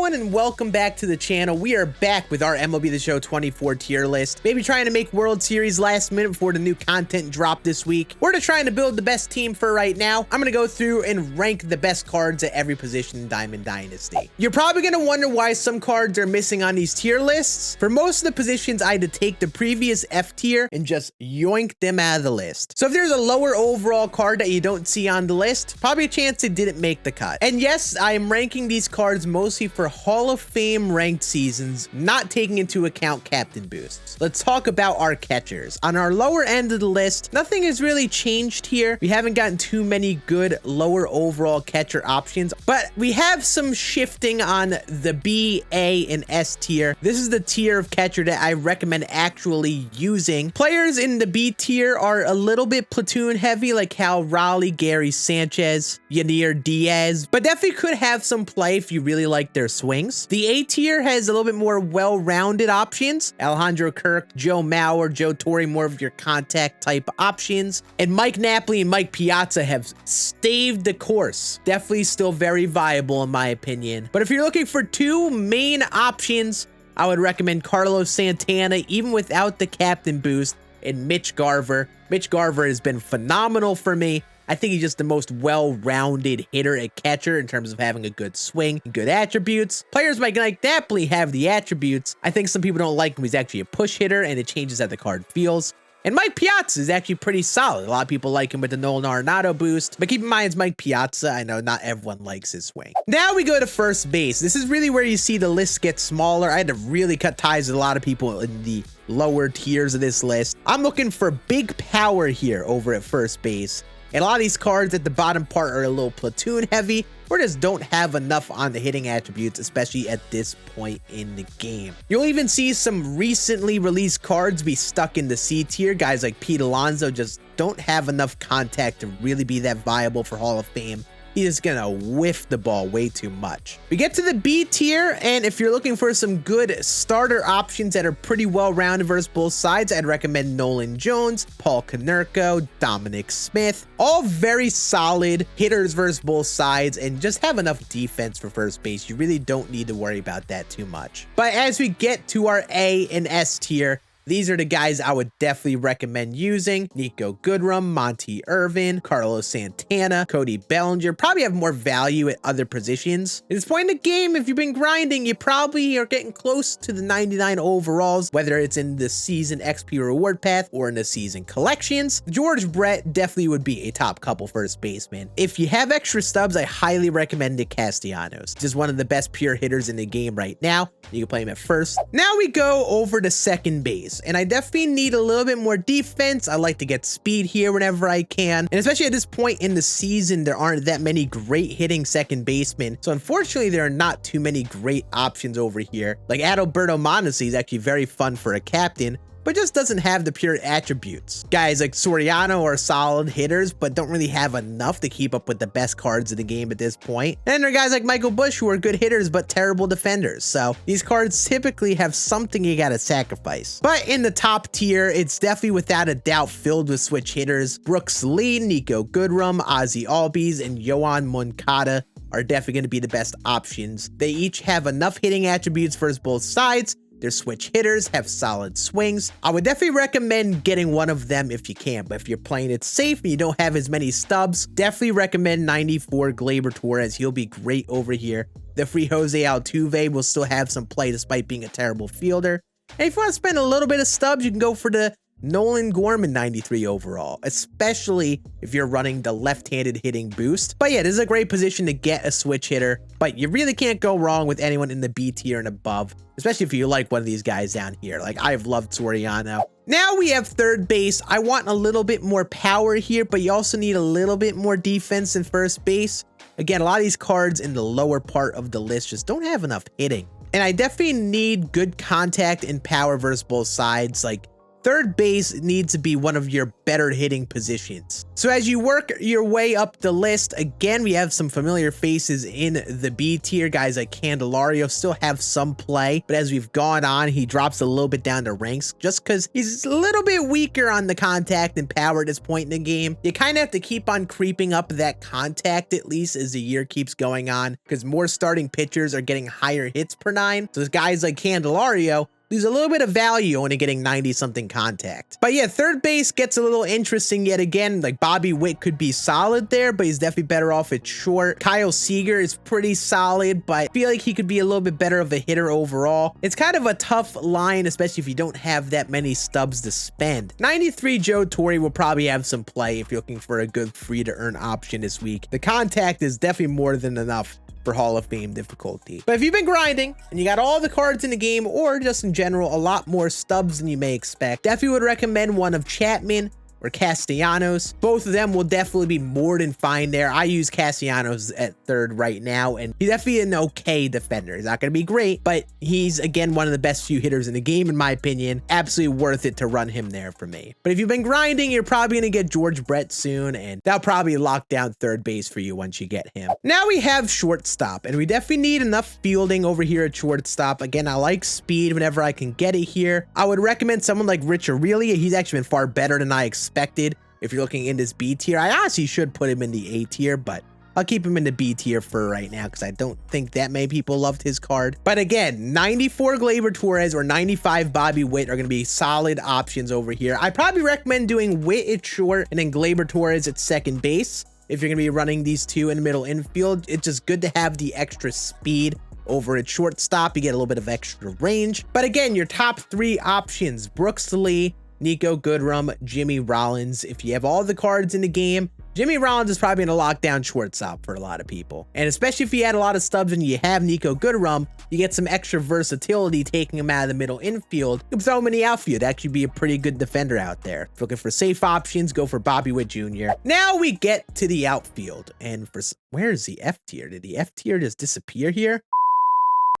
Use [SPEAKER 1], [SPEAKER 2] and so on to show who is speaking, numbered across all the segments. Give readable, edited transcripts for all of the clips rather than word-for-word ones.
[SPEAKER 1] everyone, and welcome back to the channel. We are back with our MLB The Show 24 tier list. Maybe trying to make World Series last minute before the new content drop this week. We're just trying to build the best team for right now. I'm going to go through and rank the best cards at every position in Diamond Dynasty. You're probably going to wonder why some cards are missing on these tier lists. For most of the positions, I had to take the previous F tier and just yoink them out of the list. So if there's a lower overall card that you don't see on the list, probably a chance it didn't make the cut. And yes, I am ranking these cards mostly for Hall of Fame ranked seasons, not taking into account captain boosts. Let's talk about our catchers. On our lower end of the list, nothing has really changed here. We haven't gotten too many good lower overall catcher options, but we have some shifting on the B, A, and S tier. This is the tier of catcher that I recommend actually using. Players in the B tier are a little bit platoon heavy, like Cal Raleigh, Gary Sanchez, Yanir Diaz, but definitely could have some play if you really like their swings. The A tier has a little bit more well-rounded options. Alejandro Kirk, Joe Mauer, Joe Torre, more of your contact type options. And Mike Napoli and Mike Piazza have staved the course. Definitely still very viable in my opinion. But if you're looking for two main options, I would recommend Carlos Santana, even without the captain boost, and Mitch Garver. Mitch Garver has been phenomenal for me. I think he's just the most well-rounded hitter at catcher in terms of having a good swing and good attributes. Players like Napoli have the attributes. I think some people don't like him. He's actually a push hitter, and it changes how the card feels. And Mike Piazza is actually pretty solid. A lot of people like him with the Nolan Arenado boost, but keep in mind it's Mike Piazza. I know not everyone likes his swing. Now we go to first base. This is really where you see the list get smaller. I had to really cut ties with a lot of people in the lower tiers of this list. I'm looking for big power here over at first base. And a lot of these cards at the bottom part are a little platoon heavy or just don't have enough on the hitting attributes, especially at this point in the game. You'll even see some recently released cards be stuck in the C tier. Guys like Pete Alonso just don't have enough contact to really be that viable for Hall of Fame. He's just gonna whiff the ball way too much. We get to the B tier, and if you're looking for some good starter options that are pretty well-rounded versus both sides, I'd recommend Nolan Jones, Paul Konerko, Dominic Smith. All very solid hitters versus both sides and just have enough defense for first base. You really don't need to worry about that too much. But as we get to our A and S tier, these are the guys I would definitely recommend using. Nico Goodrum, Monty Irvin, Carlos Santana, Cody Bellinger. Probably have more value at other positions. At this point in the game, if you've been grinding, you probably are getting close to the 99 overalls, whether it's in the season XP reward path or in the season collections. George Brett definitely would be a top couple first baseman. If you have extra stubs, I highly recommend Nick Castellanos. Just one of the best pure hitters in the game right now. You can play him at first. Now we go over to second base. And I definitely need a little bit more defense. I like to get speed here whenever I can. And especially at this point in the season, there aren't that many great hitting second basemen. So unfortunately, there are not too many great options over here. Like Adalberto Mondesi is actually very fun for a captain, but just doesn't have the pure attributes. Guys like Soriano are solid hitters, but don't really have enough to keep up with the best cards in the game at this point. And there are guys like Michael Busch who are good hitters, but terrible defenders. So these cards typically have something you gotta sacrifice. But in the top tier, it's definitely without a doubt filled with switch hitters. Brooks Lee, Nico Goodrum, Ozzy Albies, and Yohan Moncada are definitely gonna be the best options. They each have enough hitting attributes for both sides. Their switch hitters have solid swings. I would definitely recommend getting one of them if you can, but if you're playing it safe and you don't have as many stubs, definitely recommend 94 Gleyber Torres. He'll be great over here. The free Jose Altuve will still have some play despite being a terrible fielder. And if you want to spend a little bit of stubs, you can go for the Nolan Gorman 93 overall, especially if you're running the left-handed hitting boost. But yeah, this is a great position to get a switch hitter, but you really can't go wrong with anyone in the B tier and above, especially if you like one of these guys down here. Like, I've loved Soriano. Now we have third base. I want a little bit more power here, but you also need a little bit more defense in first base. Again, a lot of these cards in the lower part of the list just don't have enough hitting. And I definitely need good contact and power versus both sides. Like, third base needs to be one of your better hitting positions. So as you work your way up the list, again, we have some familiar faces in the B tier. Guys like Candelario still have some play, but as we've gone on, he drops a little bit down to ranks just because he's a little bit weaker on the contact and power at this point in the game. You kind of have to keep on creeping up that contact at least as the year keeps going on, because more starting pitchers are getting higher hits per 9. So guys like Candelario lose a little bit of value only getting 90 something contact. But yeah, third base gets a little interesting yet again. Like Bobby Witt could be solid there, but he's definitely better off at short. Kyle Seager is pretty solid, but I feel like he could be a little bit better of a hitter overall. It's kind of a tough line, especially if you don't have that many stubs to spend. 93 Joe Torre will probably have some play if you're looking for a good free to earn option this week. The contact is definitely more than enough for Hall of Fame difficulty. But if you've been grinding and you got all the cards in the game, or just in general a lot more stubs than you may expect, definitely would recommend one of Chapman or Castellanos. Both of them will definitely be more than fine there. I use Castellanos at third right now, and he's definitely an okay defender. He's not going to be great, but he's, again, one of the best few hitters in the game, in my opinion. Absolutely worth it to run him there for me. But if you've been grinding, you're probably going to get George Brett soon, and that'll probably lock down third base for you once you get him. Now we have shortstop, and we definitely need enough fielding over here at shortstop. Again, I like speed whenever I can get it here. I would recommend someone like Rich Aurelia. He's actually been far better than I expected. If you're looking in this B tier, I honestly should put him in the A tier, but I'll keep him in the B tier for right now because I don't think that many people loved his card. But again, 94 Gleyber Torres or 95 Bobby Witt are going to be solid options over here. I probably recommend doing Witt at short and then Gleyber Torres at second base. If you're going to be running these two in the middle infield, it's just good to have the extra speed over at shortstop. You get a little bit of extra range. But again, your top 3 options, Brooks Lee, Nico Goodrum, Jimmy Rollins. If you have all the cards in the game, Jimmy Rollins is probably going to lock down shortstop for a lot of people. And especially if you had a lot of stubs and you have Nico Goodrum, you get some extra versatility taking him out of the middle infield. You can throw him in the outfield, actually be a pretty good defender out there. If you're looking for safe options, go for Bobby Witt Jr. Now we get to the outfield. And for where's the F tier? Did the F tier just disappear here?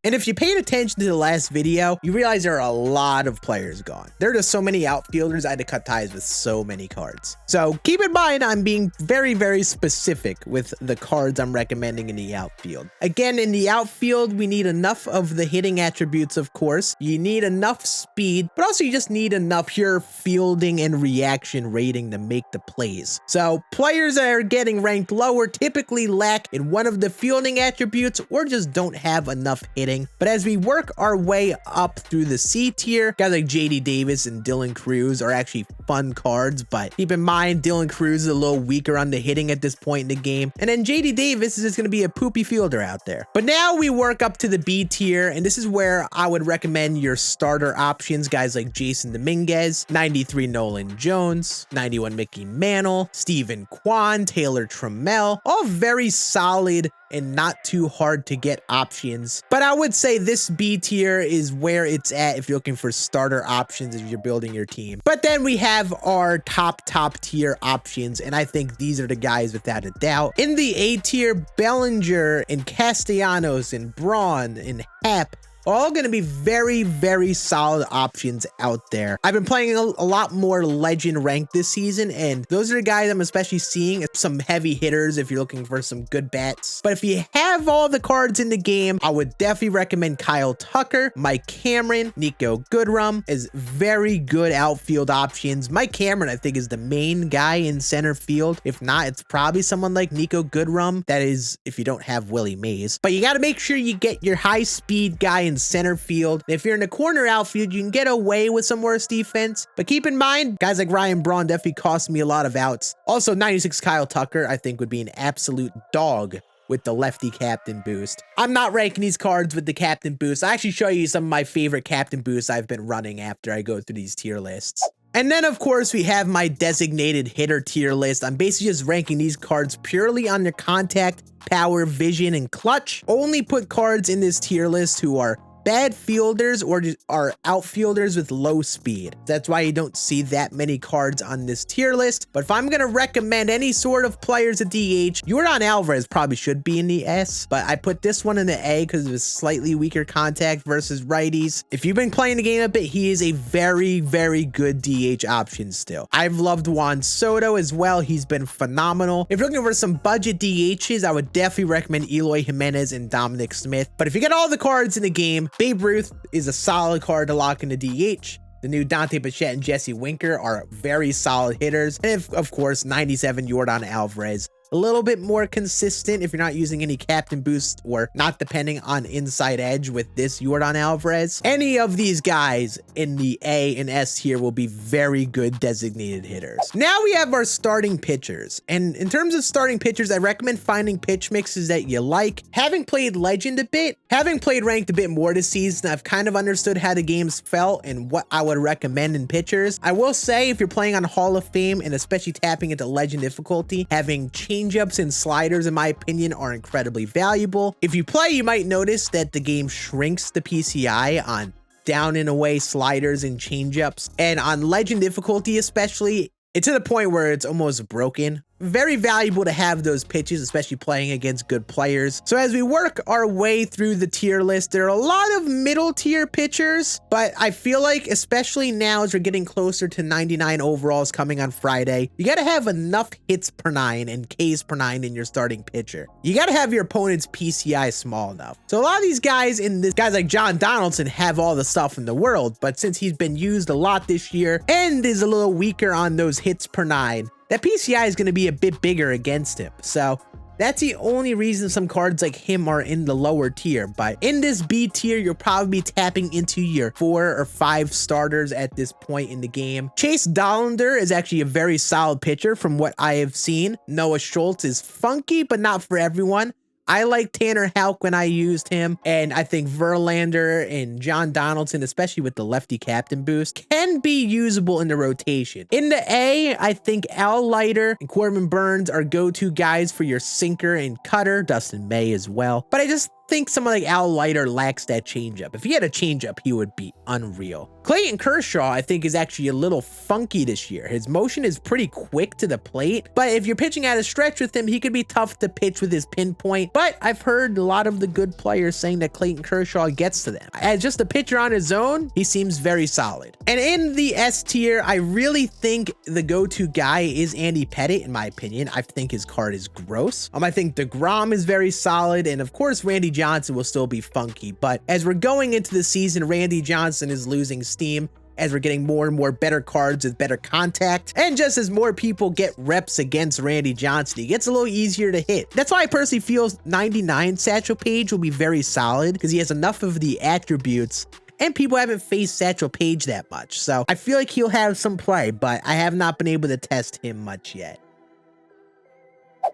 [SPEAKER 1] And if you paid attention to the last video, you realize there are a lot of players gone. There are just so many outfielders, I had to cut ties with so many cards. So keep in mind, I'm being very, very specific with the cards I'm recommending in the outfield. Again, in the outfield, we need enough of the hitting attributes, of course. You need enough speed, but also you just need enough pure fielding and reaction rating to make the plays. So players that are getting ranked lower typically lack in one of the fielding attributes or just don't have enough hitting. But as we work our way up through the C tier, guys like JD Davis and Dylan Cruz are actually fun cards, but keep in mind Dylan Cruz is a little weaker on the hitting at this point in the game, and then JD Davis is just going to be a poopy fielder out there. But now we work up to the B tier, and this is where I would recommend your starter options, guys like Jason Dominguez, 93 Nolan Jones, 91 Mickey Mantle, Steven Kwan, Taylor Trammell, all very solid and not too hard to get options. But I would say this B tier is where it's at if you're looking for starter options as you're building your team. But then we have our top tier options, and I think these are the guys without a doubt. In the A tier, Bellinger and Castellanos and Braun and Happ, all going to be very, very solid options out there. I've been playing a lot more legend ranked this season, and those are the guys I'm especially seeing. Some heavy hitters if you're looking for some good bats. But if you have all the cards in the game, I would definitely recommend Kyle Tucker, Mike Cameron, Nico Goodrum as very good outfield options. Mike Cameron, I think, is the main guy in center field. If not, it's probably someone like Nico Goodrum. That is, if you don't have Willie Mays. But you got to make sure you get your high speed guy in center field. If you're in the corner outfield, you can get away with some worse defense, but keep in mind, guys like Ryan Braun definitely cost me a lot of outs. Also, 96 Kyle Tucker, I think, would be an absolute dog with the lefty captain boost. I'm not ranking these cards with the captain boost. I actually show you some of my favorite captain boosts I've been running after I go through these tier lists. And then, of course, we have my designated hitter tier list. I'm basically just ranking these cards purely on their contact, power, vision, and clutch. Only put cards in this tier list who are bad fielders or just are outfielders with low speed. That's why you don't see that many cards on this tier list. But if I'm going to recommend any sort of players at DH, Yordan Alvarez probably should be in the S, but I put this one in the A because of his slightly weaker contact versus righties. If you've been playing the game a bit, he is a very, very good DH option still. I've loved Juan Soto as well. He's been phenomenal. If you're looking for some budget DHs, I would definitely recommend Eloy Jimenez and Dominic Smith. But if you get all the cards in the game, Babe Ruth is a solid card to lock into DH. The new Dante Bichette and Jesse Winker are very solid hitters. And of course, 97 Yordan Alvarez. A little bit more consistent if you're not using any captain boost or not depending on inside edge with this Yordan Alvarez. Any of these guys in the A and S tier will be very good designated hitters. Now we have our starting pitchers. And in terms of starting pitchers, I recommend finding pitch mixes that you like. Having played Legend a bit, having played Ranked a bit more this season, I've kind of understood how the games felt and what I would recommend in pitchers. I will say if you're playing on Hall of Fame and especially tapping into Legend difficulty, having changeups and sliders, in my opinion, are incredibly valuable. If you play, you might notice that the game shrinks the PCI on down and away sliders and changeups. And on Legend difficulty especially, it's to the point where it's almost broken. Very valuable to have those pitches, especially playing against good players. So as we work our way through the tier list, there are a lot of middle tier pitchers, but I feel like especially now as we're getting closer to 99 overalls coming on Friday, you got to have enough hits per 9 and Ks per 9 in your starting pitcher. You got to have your opponent's PCI small enough. So a lot of these guys guys like John Donaldson have all the stuff in the world, but since he's been used a lot this year and is a little weaker on those hits per 9, that PCI is going to be a bit bigger against him. So that's the only reason some cards like him are in the lower tier. But in this B tier, you'll probably be tapping into your 4 or 5 starters at this point in the game. Chase Dollander is actually a very solid pitcher from what I have seen. Noah Schultz is funky, but not for everyone. I like Tanner Houck when I used him, and I think Verlander and John Donaldson, especially with the lefty captain boost, can be usable in the rotation. In the A, I think Al Leiter and Corbin Burns are go-to guys for your sinker and cutter, Dustin May as well. But I just think someone like Al Leiter lacks that changeup. If he had a changeup, he would be unreal. Clayton Kershaw, I think, is actually a little funky this year. His motion is pretty quick to the plate, but if you're pitching at a stretch with him, he could be tough to pitch with his pinpoint. But I've heard a lot of the good players saying that Clayton Kershaw gets to them. As just a pitcher on his own, he seems very solid. And in the S tier, I really think the go-to guy is Andy Pettitte, in my opinion. I think his card is gross. I think DeGrom is very solid, and of course, Randy Johnson will still be funky. But as we're going into the season, Randy Johnson is losing steam as we're getting more and more better cards with better contact. And just as more people get reps against Randy Johnson, he gets a little easier to hit. That's why I personally feel 99 Satchel Paige will be very solid because he has enough of the attributes and people haven't faced Satchel Paige that much. So I feel like he'll have some play, but I have not been able to test him much yet.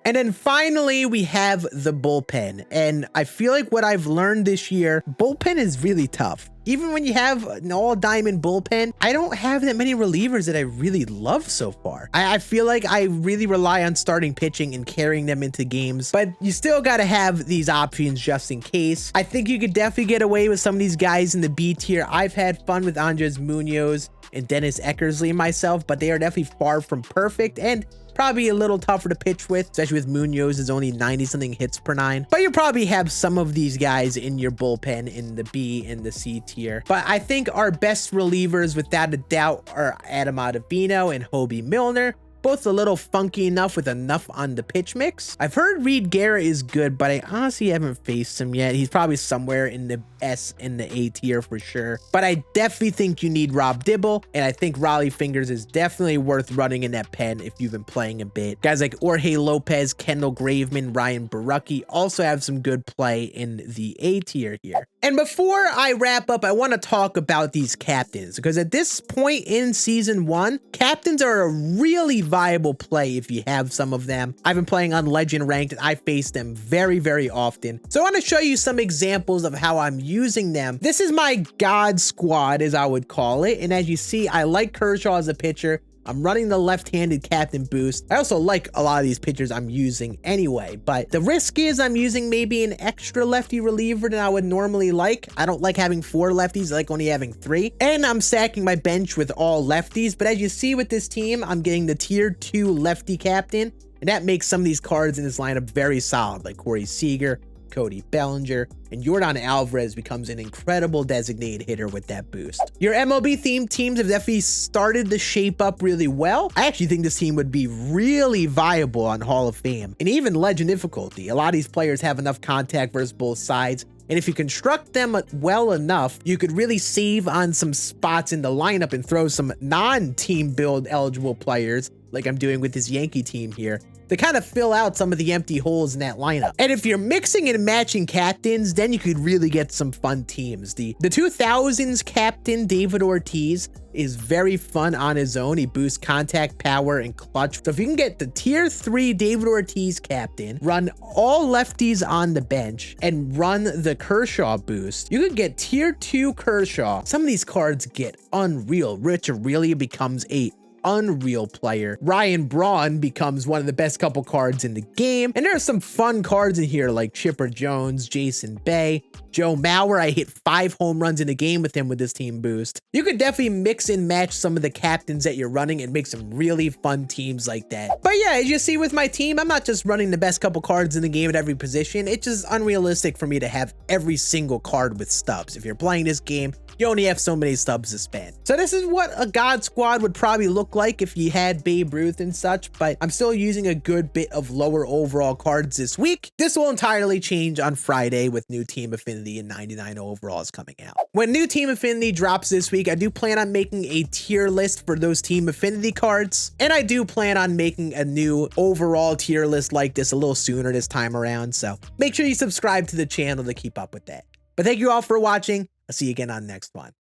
[SPEAKER 1] And then finally, we have the bullpen. And I feel like what I've learned this year, bullpen is really tough. Even when you have an all-diamond bullpen, I don't have that many relievers that I really love so far. I feel like I really rely on starting pitching and carrying them into games, but you still got to have these options just in case. I think you could definitely get away with some of these guys in the B tier. I've had fun with Andres Munoz and Dennis Eckersley myself, but they are definitely far from perfect and probably a little tougher to pitch with, especially with Munoz is only 90-something hits per 9. But you probably have some of these guys in your bullpen in the B and the C tier. But I think our best relievers, without a doubt, are Adam Ottavino and Hobie Milner. Both a little funky enough with enough on the pitch mix. I've heard Reed Guerra is good, but I honestly haven't faced him yet. He's probably somewhere in the S and the A tier for sure. But I definitely think you need Rob Dibble, and I think Raleigh Fingers is definitely worth running in that pen if you've been playing a bit. Guys like Jorge Lopez, Kendall Graveman, Ryan Barucki also have some good play in the A tier here. And before I wrap up, I want to talk about these captains, because at this point in season 1, captains are a really viable play if you have some of them. I've been playing on Legend Ranked and I face them very, very often. So I want to show you some examples of how I'm using them. This is my God squad, as I would call it. And as you see, I like Kershaw as a pitcher. I'm running the left-handed captain boost. I also like a lot of these pitchers I'm using anyway, but the risk is I'm using maybe an extra lefty reliever than I would normally like. I don't like having 4 lefties. I like only having 3. And I'm stacking my bench with all lefties. But as you see with this team, I'm getting the tier 2 lefty captain. And that makes some of these cards in this lineup very solid, like Corey Seager, Cody Bellinger, and Yordan Alvarez becomes an incredible designated hitter with that boost. Your MLB themed teams have definitely started to shape up really well. I actually think this team would be really viable on Hall of Fame and even Legend difficulty. A lot of these players have enough contact versus both sides, and if you construct them well enough, you could really save on some spots in the lineup and throw some non-team build eligible players, like I'm doing with this Yankee team here, to kind of fill out some of the empty holes in that lineup. And if you're mixing and matching captains, then you could really get some fun teams. The 2000s captain, David Ortiz, is very fun on his own. He boosts contact, power, and clutch. So if you can get the tier 3 David Ortiz captain, run all lefties on the bench, and run the Kershaw boost, you could get tier 2 Kershaw. Some of these cards get unreal. Rich Aurelia becomes a unreal player. Ryan Braun becomes one of the best couple cards in the game. And there are some fun cards in here like Chipper Jones, Jason Bay, Joe Mauer. I hit 5 home runs in a game with him with this team boost. You could definitely mix and match some of the captains that you're running and make some really fun teams like that. But yeah, as you see with my team, I'm not just running the best couple cards in the game at every position. It's just unrealistic for me to have every single card with stubs. If you're playing this game, you only have so many stubs to spend. So this is what a God squad would probably look like if you had Babe Ruth and such, but I'm still using a good bit of lower overall cards this week. This will entirely change on Friday with new Team Affinity and 99 overalls coming out. When new Team Affinity drops this week, I do plan on making a tier list for those Team Affinity cards, and I do plan on making a new overall tier list like this a little sooner this time around, so make sure you subscribe to the channel to keep up with that. But thank you all for watching. I'll see you again on the next one.